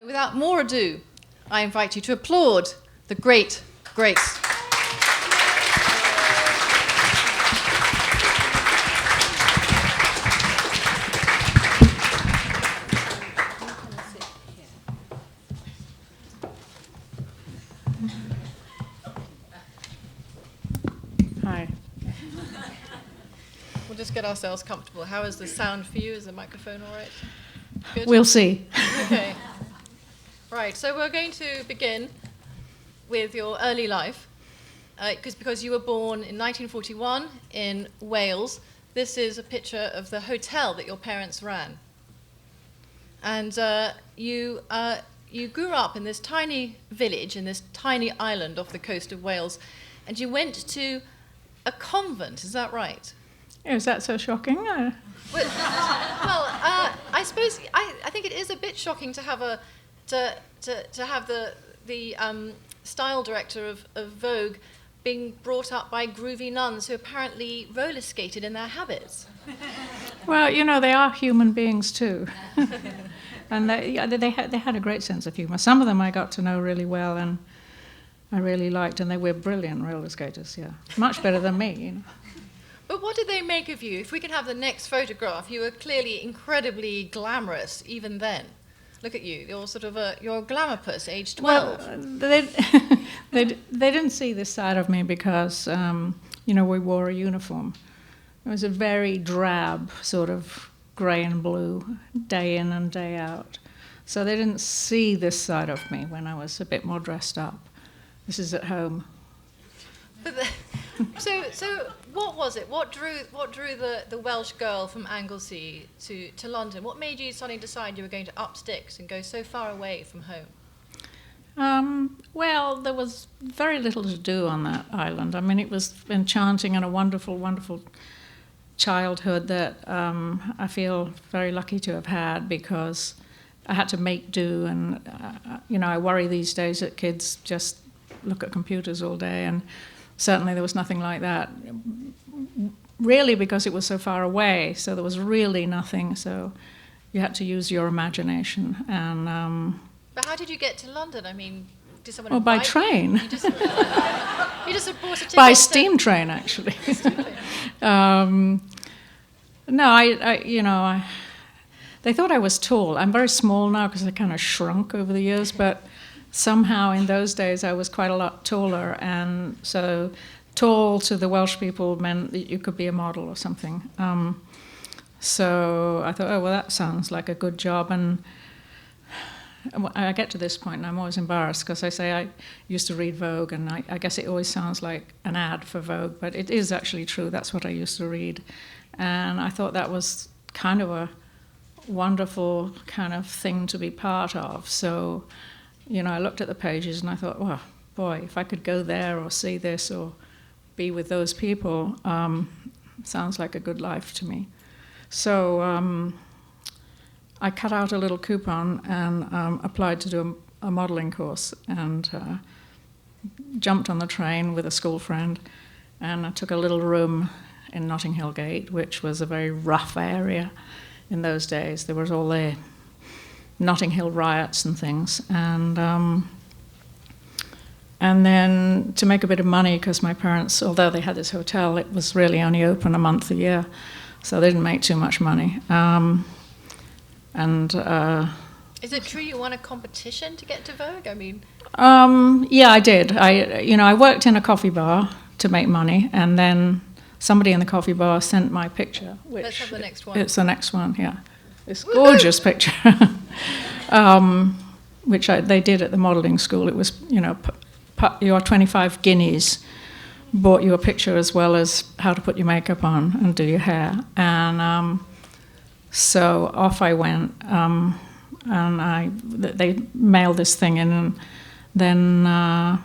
Without more ado, I invite you to applaud the great Grace. Hi. We'll just get ourselves comfortable. How is the sound for you? Is the microphone all right? Good? We'll see. Okay. Right, so we're going to begin with your early life, because you were born in 1941 in Wales. This is a picture of the hotel that your parents ran. And you grew up in this tiny village, in this tiny island off the coast of Wales, and you went to a convent, is that right? Is that so shocking? Well, I suppose I think it is a bit shocking to have the style director of Vogue being brought up by groovy nuns who apparently roller skated in their habits. Well, you know, they are human beings too. And they had a great sense of humour. Some of them I got to know really well and I really liked, and they were brilliant roller skaters, yeah. Much better than me, you know. But what did they make of you? If we can have the next photograph, you were clearly incredibly glamorous even then. Look at you, you're a glamour person, age 12. Well, they didn't see this side of me because, we wore a uniform. It was a very drab sort of grey and blue, day in and day out. So they didn't see this side of me when I was a bit more dressed up. This is at home. So what was it? What drew the Welsh girl from Anglesey to London? What made you suddenly decide you were going to up sticks and go so far away from home? Well, there was very little to do on that island. I mean, it was enchanting and a wonderful, wonderful childhood that I feel very lucky to have had, because I had to make do. And, I worry these days that kids just look at computers all day, and certainly there was nothing like that, really, because it was so far away, so there was really nothing, so you had to use your imagination. And but how did you get to London? I mean, did someone by invite train. You just bought a ticket? By steam train, actually. No, they thought I was tall. I'm very small now because I kind of shrunk over the years, but somehow in those days I was quite a lot taller, and so tall to the Welsh people meant that you could be a model or something. So I thought, oh, well, that sounds like a good job. And I get to this point and I'm always embarrassed because I say I used to read Vogue, and I guess it always sounds like an ad for Vogue, but it is actually true. That's what I used to read. And I thought that was kind of a wonderful kind of thing to be part of. So I looked at the pages and I thought, well, boy, if I could go there or see this or be with those people, sounds like a good life to me. So I cut out a little coupon and applied to do a modelling course, and jumped on the train with a school friend, and I took a little room in Notting Hill Gate, which was a very rough area in those days. There was all the Notting Hill riots and things, and then to make a bit of money, because my parents, although they had this hotel, it was really only open a month a year, so they didn't make too much money. Is it true you won a competition to get to Vogue? I mean, yeah, I did. I worked in a coffee bar to make money, and then somebody in the coffee bar sent my picture. Which let's have the next one. It's the next one, yeah. This gorgeous picture, which they did at the modelling school. It was, your 25 guineas bought you a picture as well as how to put your makeup on and do your hair. And so off I went, and they mailed this thing in, and then I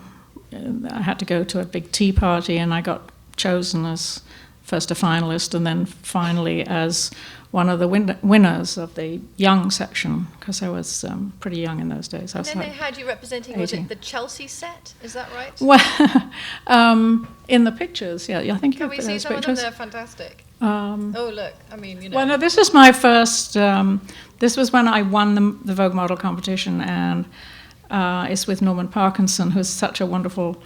had to go to a big tea party, and I got chosen as first a finalist and then finally as one of the winners of the young section, because I was pretty young in those days. And then they had you representing, was it the Chelsea set? Is that right? Well, in the pictures, yeah, I think Can you we put see those some pictures. of them? They're fantastic. Oh, look, I mean, you know. Well, no, this is my first, this was when I won the Vogue model competition, and it's with Norman Parkinson, who's such a wonderful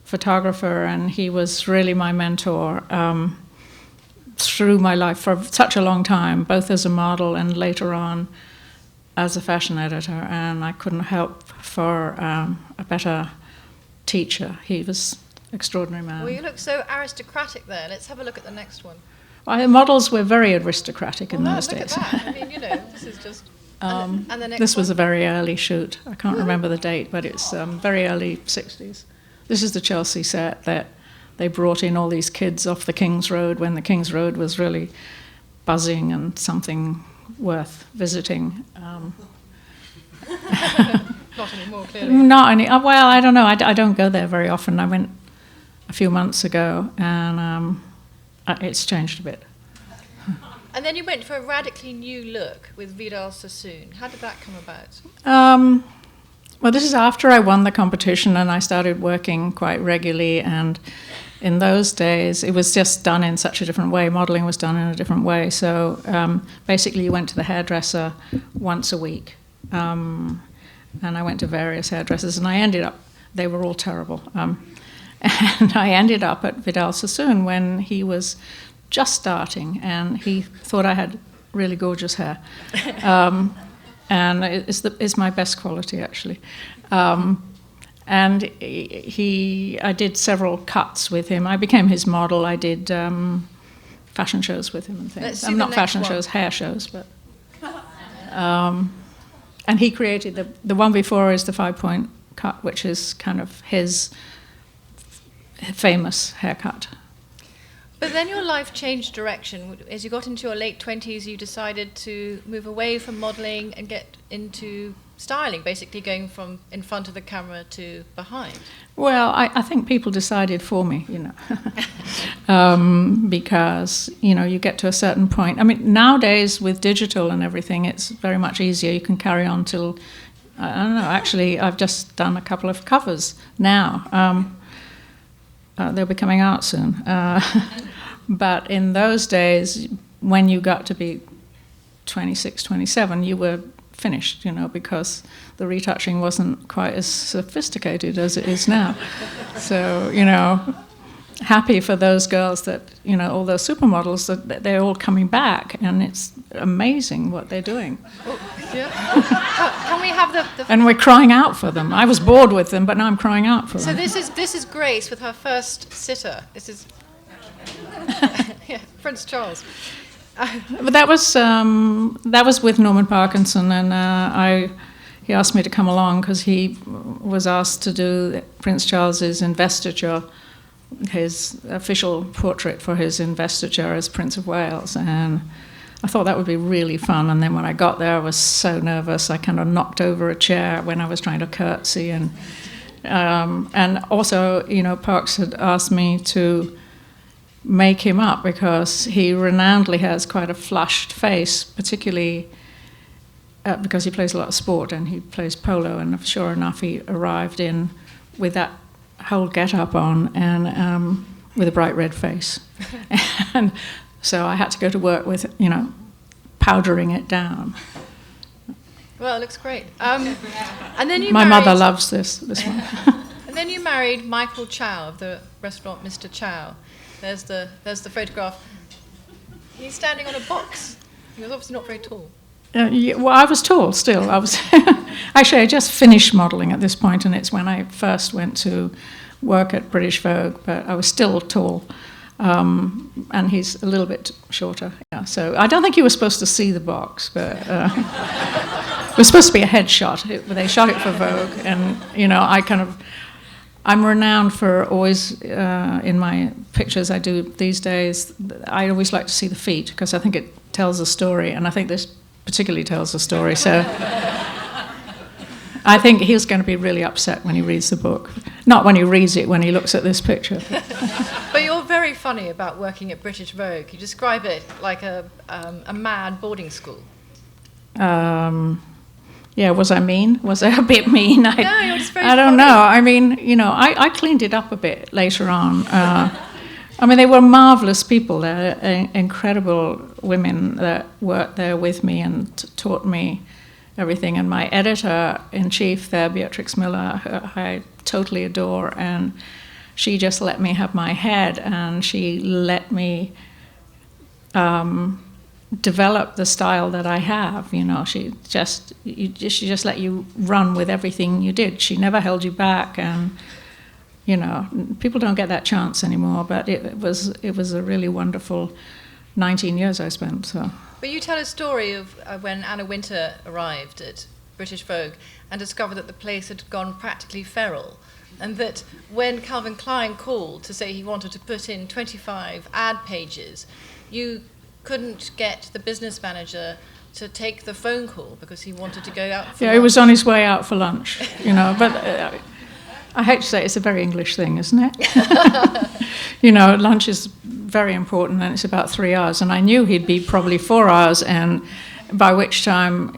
photographer, and he was really my mentor through my life for such a long time, both as a model and later on as a fashion editor, and I couldn't help for a better teacher. He was an extraordinary man. Well, you look so aristocratic there. Let's have a look at the next one. Well, models were very aristocratic in those look days. At that. I mean, you know, this is just... and the next this was one? a very early shoot. I can't remember the date, but it's very early 60s. This is the Chelsea set that they brought in all these kids off the King's Road when the King's Road was really buzzing and something worth visiting. Not anymore, clearly. Not any. Well, I don't know. I don't go there very often. I went a few months ago, and it's changed a bit. And then you went for a radically new look with Vidal Sassoon. How did that come about? Well, this is after I won the competition and I started working quite regularly, and in those days it was just done in such a different way. Modelling was done in a different way. So basically you went to the hairdresser once a week, and I went to various hairdressers, and I ended up, they were all terrible, and I ended up at Vidal Sassoon when he was just starting, and he thought I had really gorgeous hair. And it's my best quality, actually. And I did several cuts with him. I became his model. I did fashion shows with him and things. Not fashion shows, hair shows, but. And he created the one before is the 5-point cut, which is kind of his famous haircut. But then your life changed direction. As you got into your late 20s, you decided to move away from modelling and get into styling, basically going from in front of the camera to behind. Well, I think people decided for me, you know, because, you know, you get to a certain point. I mean, nowadays with digital and everything, it's very much easier. You can carry on till, I don't know, actually, I've just done a couple of covers now. They'll be coming out soon. But in those days, when you got to be 26, 27, you were finished, you know, because the retouching wasn't quite as sophisticated as it is now. So, you know, happy for those girls that, you know, all those supermodels, that they're all coming back, and it's amazing what they're doing. Oh, yeah. Can we have the... And we're crying out for them. I was bored with them, but now I'm crying out for them. So this is Grace with her first sitter. This is yeah, Prince Charles. But that was with Norman Parkinson, and he asked me to come along because he was asked to do Prince Charles's investiture, his official portrait for his investiture as Prince of Wales, and I thought that would be really fun. And then when I got there, I was so nervous. I kind of knocked over a chair when I was trying to curtsy, and also, you know, Parks had asked me to make him up because he renownedly has quite a flushed face, particularly because he plays a lot of sport and he plays polo, and sure enough he arrived in with that whole get-up on and with a bright red face. And so I had to go to work with, you know, powdering it down. Well, it looks great. And then you My married... mother loves this one. And then you married Michael Chow of the restaurant Mr. Chow. There's the photograph. He's standing on a box. He was obviously not very tall. Yeah, well, I was tall still. I was actually, I just finished modelling at this point, and it's when I first went to work at British Vogue, but I was still tall. And he's a little bit shorter. Yeah, so I don't think you were supposed to see the box, but it was supposed to be a headshot. They shot it for Vogue, and, you know, I'm renowned for always, in my pictures I do these days, I always like to see the feet because I think it tells a story, and I think this particularly tells a story. So I think he's going to be really upset when he reads the book. Not when he reads it, when he looks at this picture. But you're very funny about working at British Vogue. You describe it like a mad boarding school. Yeah, was I mean? Was I a bit mean? No, you're just very I don't funny. know. I mean, I cleaned it up a bit later on. I mean, they were marvelous people. They're incredible women that worked there with me and taught me everything. And my editor-in-chief there, Beatrix Miller, I totally adore. And she just let me have my head, and she let me develop the style that I have. She just let you run with everything you did. She never held you back, and people don't get that chance anymore. But it was a really wonderful 19 years I spent. So. But you tell a story of when Anna Wintour arrived at British Vogue and discovered that the place had gone practically feral, and that when Calvin Klein called to say he wanted to put in 25 ad pages, you couldn't get the business manager to take the phone call because he wanted to go out for lunch. He was on his way out for lunch, but I hate to say it's a very English thing, isn't it? Lunch is very important, and it's about 3 hours, and I knew he'd be probably 4 hours, and by which time,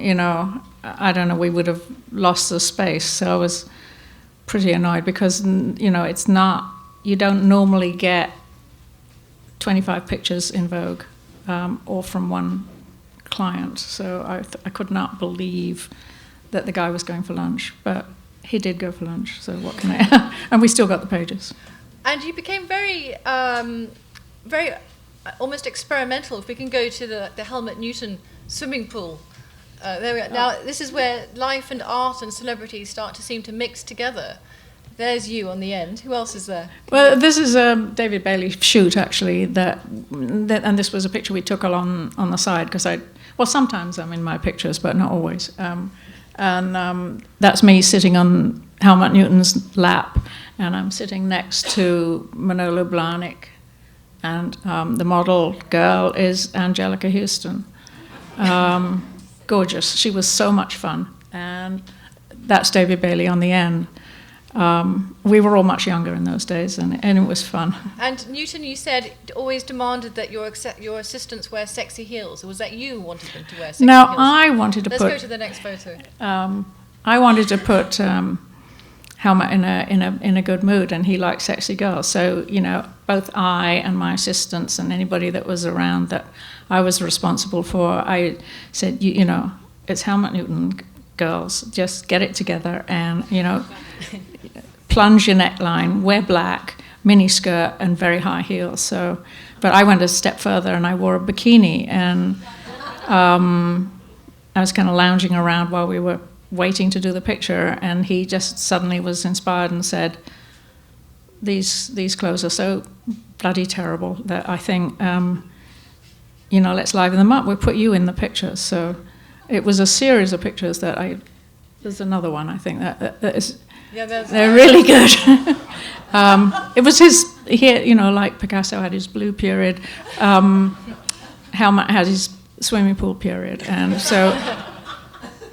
I don't know, we would have lost the space. So I was pretty annoyed because, it's not, you don't normally get 25 pictures in Vogue. Or from one client. So I could not believe that the guy was going for lunch, but he did go for lunch, so what can I... And we still got the pages. And you became very, very almost experimental. If we can go to the Helmut Newton swimming pool. There we are. Now, this is where life and art and celebrity start to seem to mix together. There's you on the end. Who else is there? Well, this is a David Bailey shoot, actually, and this was a picture we took along on the side, because sometimes I'm in my pictures, but not always. And that's me sitting on Helmut Newton's lap, and I'm sitting next to Manolo Blahnik, and the model girl is Angelica Houston. Gorgeous. She was so much fun. And that's David Bailey on the end. We were all much younger in those days, and it was fun. And Newton, you said, always demanded that your assistants wear sexy heels. Or was that you wanted them to wear sexy heels? No, I wanted to Let's go to the next photo. I wanted to put Helmut in a good mood, and he liked sexy girls. So both I and my assistants and anybody that was around that I was responsible for, I said, it's Helmut Newton, girls, just get it together, and plunge your neckline, wear black, mini skirt, and very high heels. So, but I went a step further, and I wore a bikini, and I was kind of lounging around while we were waiting to do the picture, and he just suddenly was inspired and said, "These clothes are so bloody terrible that I think, let's liven them up. We'll put you in the picture." So it was a series of pictures that there's another one, I think, that is... Yeah, they're really good. It was like Picasso had his blue period, Helmut had his swimming pool period, and so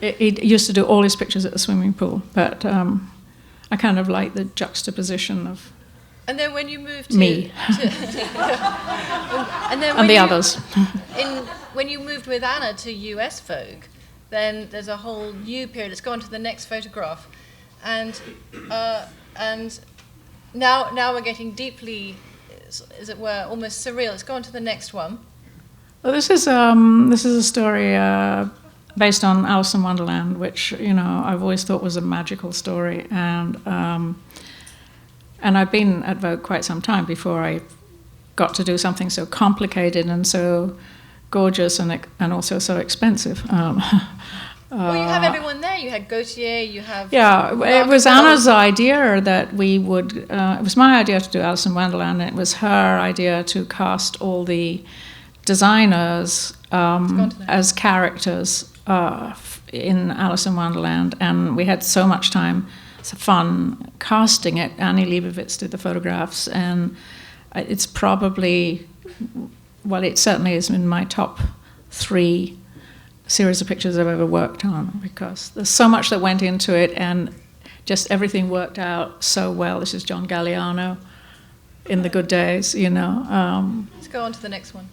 he used to do all his pictures at the swimming pool. But I kind of like the juxtaposition of and then when you moved to me and the others. When you moved with Anna to US Vogue, then there's a whole new period. Let's go on to the next photograph. And now we're getting deeply, as it were, almost surreal. Let's go on to the next one. Well, this is a story based on Alice in Wonderland, which I've always thought was a magical story, and I've been at Vogue quite some time before I got to do something so complicated and so gorgeous and also so expensive. Well, you have everyone there. You had Gautier, you have... Yeah, it was Anna's idea that we would... it was my idea to do Alice in Wonderland, and it was her idea to cast all the designers as characters in Alice in Wonderland, and we had so much time, so fun casting it. Annie Leibovitz did the photographs, and it's probably... Well, it certainly is in my top 3 series of pictures I've ever worked on, because there's so much that went into it, and just everything worked out so well. This is John Galliano. in the good days, you know. Let's go on to the next one.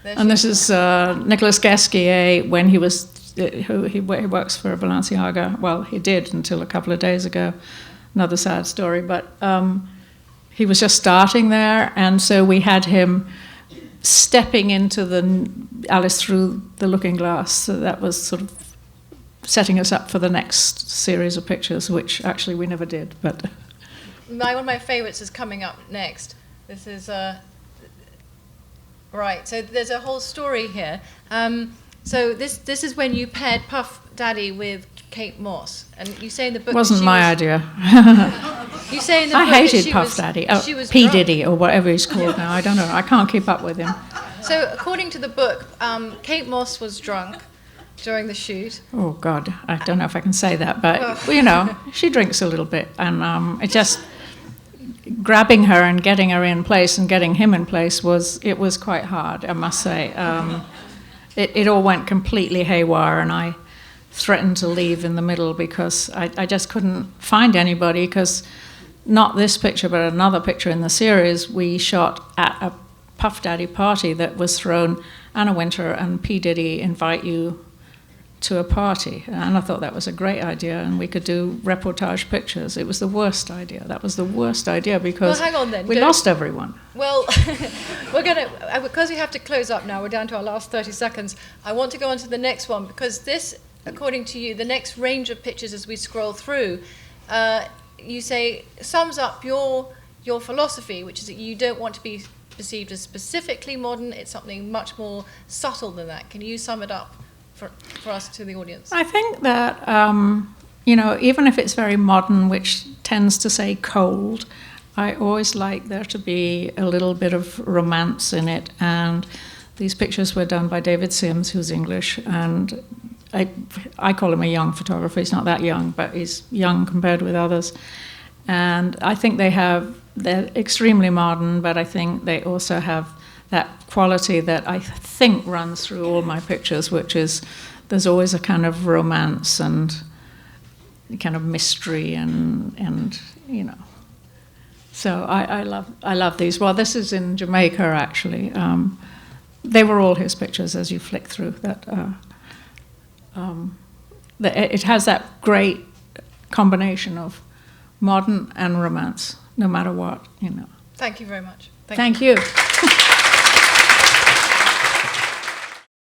And this is Nicolas Gasquier when he works for Balenciaga. Well, he did until a couple of days ago. Another sad story, but he was just starting there, and so we had him stepping into Alice through the looking glass. So that was sort of setting us up for the next series of pictures, which actually we never did. But one of my favourites is coming up next. This is right. So there's a whole story here. So this is when you paired Puff Daddy with Kate Moss, and you say in the book wasn't my idea. You say in the book I hated Puff Daddy, P Diddy or whatever he's called now. I don't know. I can't keep up with him. So according to the book, Kate Moss was drunk during the shoot. Oh God, I don't know if I can say that, but you know, she drinks a little bit, and it just grabbing her and getting her in place and getting him in place was quite hard, I must say. It all went completely haywire, and I threatened to leave in the middle because I just couldn't find anybody, because not this picture but another picture in the series we shot at a Puff Daddy party that was thrown. Anna Wintour and P. Diddy invite you to a party, and I thought that was a great idea, and we could do reportage pictures. It was the worst idea. That was the worst idea because hang on then. We lost everyone. Well, we're going to, because we have to close up now, we're down to our last 30 seconds, I want to go on to the next one, because this, according to you, the next range of pictures as we scroll through, you say, sums up your philosophy, which is that you don't want to be perceived as specifically modern, it's something much more subtle than that. Can you sum it up for us, to the audience? I think that, you know, even if it's very modern, which tends to say cold, I always like there to be a little bit of romance in it. And these pictures were done by David Sims, who's English, and I call him a young photographer. He's not that young, but he's young compared with others. And I think they're extremely modern, but I think they also have that quality that I think runs through all my pictures, which is there's always a kind of romance and kind of mystery and you know. So I love these. Well, this is in Jamaica actually. They were all his pictures as you flick through that. It has that great combination of modern and romance, no matter what, you know. Thank you very much. Thank you.